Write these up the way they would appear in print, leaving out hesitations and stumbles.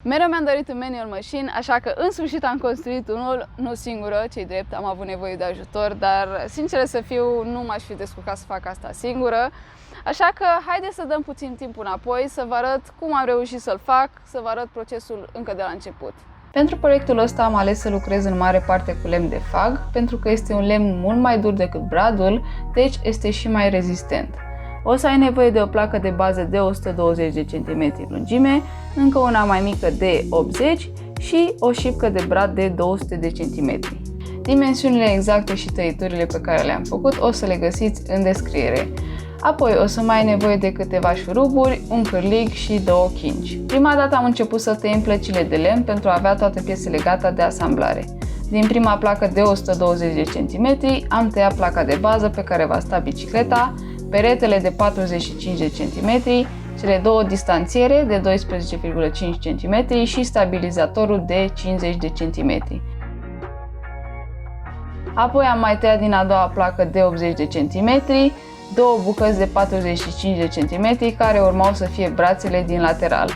Mereu mi-am dorit un manual machine, așa că în sfârșit am construit unul, nu singură, ce-i drept, am avut nevoie de ajutor, dar sincer să fiu, nu m-aș fi descurcat să fac asta singură. Așa că haideți să dăm puțin timp înapoi, să vă arăt cum am reușit să-l fac, să vă arăt procesul încă de la început. Pentru proiectul ăsta am ales să lucrez în mare parte cu lemn de fag, pentru că este un lemn mult mai dur decât bradul, deci este și mai rezistent. O să ai nevoie de o placă de bază de 120 de cm lungime, încă una mai mică de 80 și o șipcă de brad de 200 de cm. Dimensiunile exacte și tăieturile pe care le-am făcut o să le găsiți în descriere. Apoi o să mai ai nevoie de câteva șuruburi, un cârlig și 2 chingi. Prima dată am început să tăiem plăcile de lemn pentru a avea toate piesele gata de asamblare. Din prima placă de 120 de cm am tăiat placa de bază pe care va sta bicicleta, peretele de 45 de cm, cele două distanțiere de 12,5 cm și stabilizatorul de 50 de cm. Apoi am mai tăiat din a doua placă de 80 de cm, două bucăți de 45 de cm care urmau să fie brațele din lateral.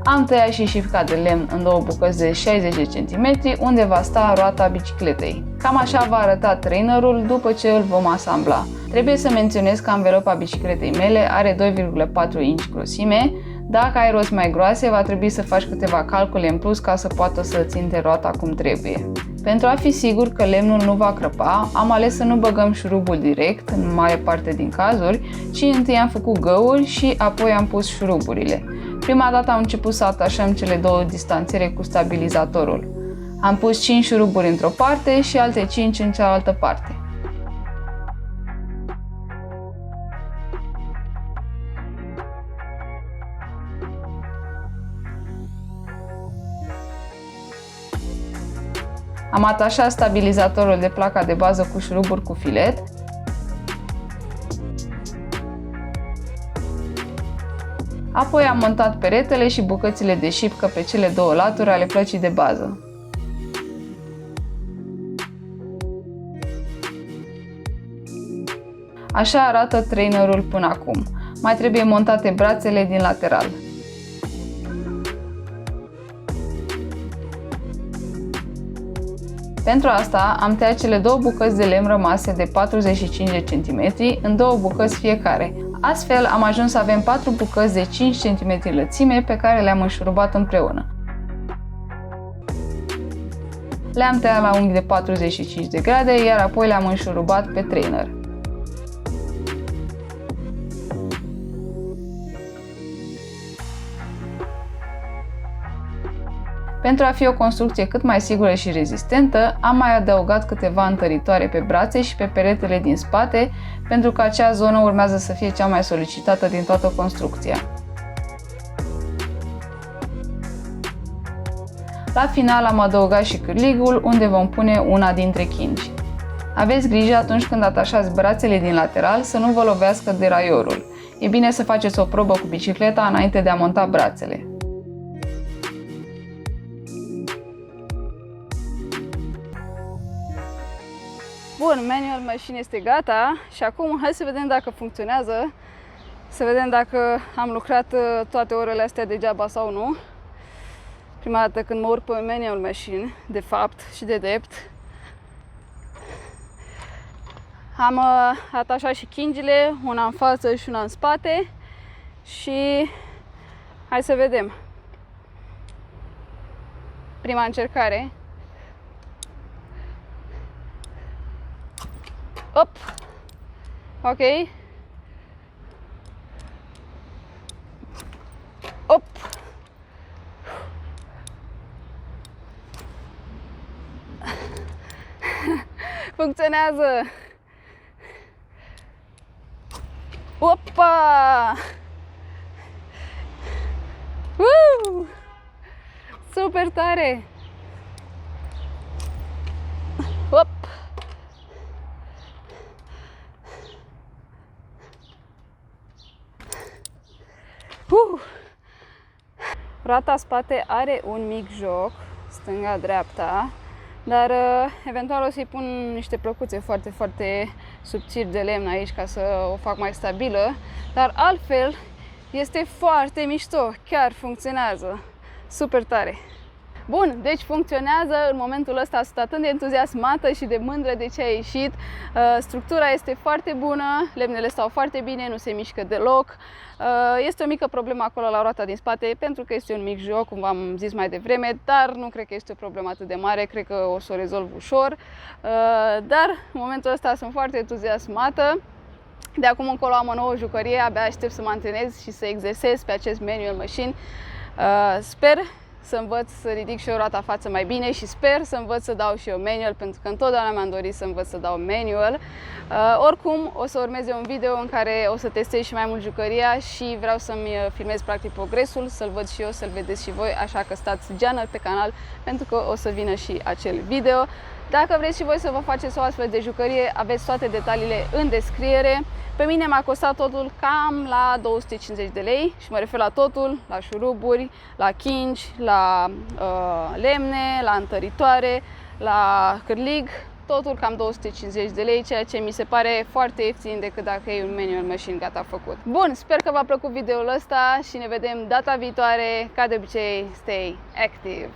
Am tăiat și șipca de lemn în două bucăți de 60 de cm unde va sta roata bicicletei. Cam așa va arăta trainerul după ce îl vom asambla. Trebuie să menționez că anvelopa bicicletei mele are 2,4 inch grosime. Dacă ai roți mai groase, va trebui să faci câteva calcule în plus ca să poată să ținte roata cum trebuie. Pentru a fi sigur că lemnul nu va crăpa, am ales să nu băgăm șurubul direct, în mare parte din cazuri, ci întâi am făcut găuri și apoi am pus șuruburile. Prima dată am început să atașăm cele două distanțiere cu stabilizatorul. Am pus 5 șuruburi într-o parte și alte 5 în cealaltă parte. Am atașat stabilizatorul de placa de bază cu șuruburi cu filet. Apoi am montat peretele și bucățile de șipcă pe cele două laturi ale plăcii de bază. Așa arată trainerul până acum. Mai trebuie montate brațele din lateral. Pentru asta am tăiat cele două bucăți de lemn rămase de 45 de cm în două bucăți fiecare. Astfel am ajuns să avem 4 bucăți de 5 cm lățime pe care le-am înșurubat împreună. Le-am tăiat la unghi de 45 de grade, iar apoi le-am înșurubat pe trainer. Pentru a fi o construcție cât mai sigură și rezistentă, am mai adăugat câteva întăritoare pe brațe și pe peretele din spate, pentru că acea zonă urmează să fie cea mai solicitată din toată construcția. La final am adăugat și cârligul, unde vom pune una dintre chingi. Aveți grijă atunci când atașați brațele din lateral să nu vă lovească deraiorul. E bine să faceți o probă cu bicicleta înainte de a monta brațele. Bun, manual machine este gata și acum hai să vedem dacă funcționează, să vedem dacă am lucrat toate orele astea degeaba sau nu. Prima dată când mă urc pe manual machine, de fapt și de drept. Am atașat și chingile, una în față și una în spate și hai să vedem. Prima încercare. Op! Ok. Op! Funcționează! Opa! Super tare! Op! Roata spate are un mic joc, stânga-dreapta, dar eventual o să-i pun niște plăcuțe foarte subțiri de lemn aici ca să o fac mai stabilă, dar altfel este foarte mișto, chiar funcționează. super tare! Bun, deci funcționează. În momentul ăsta sunt atât de entuziasmată și de mândră de ce a ieșit. Structura este foarte bună, lemnele stau foarte bine, nu se mișcă deloc. Este o mică problemă acolo la roata din spate, pentru că este un mic joc, cum v-am zis mai devreme, dar nu cred că este o problemă atât de mare, cred că o să o rezolv ușor. Dar în momentul ăsta sunt foarte entuziasmată. De acum încolo am o nouă jucărie, abia aștept să mă antrenez și să exersez pe acest manual machine. Sper să învăț să ridic și eu roata față mai bine și sper să învăț să dau și eu manual, pentru că întotdeauna mi-am dorit să învăț să dau manual. Oricum, o să urmeze un video în care o să testez și mai mult jucăria și vreau să-mi filmez practic progresul, să-l văd și eu, să-l vedeți și voi, așa că stați geană pe canal pentru că o să vină și acel video. Dacă vreți și voi să vă faceți o astfel de jucărie, aveți toate detaliile în descriere. Pe mine m-a costat totul cam la 250 de lei și mă refer la totul, la șuruburi, la chingi, la lemne, la întăritoare, la cârlig, totul cam 250 de lei, ceea ce mi se pare foarte ieftin decât dacă e un manual machine gata făcut. Bun, sper că v-a plăcut videoul ăsta și ne vedem data viitoare. Ca de obicei, stay active!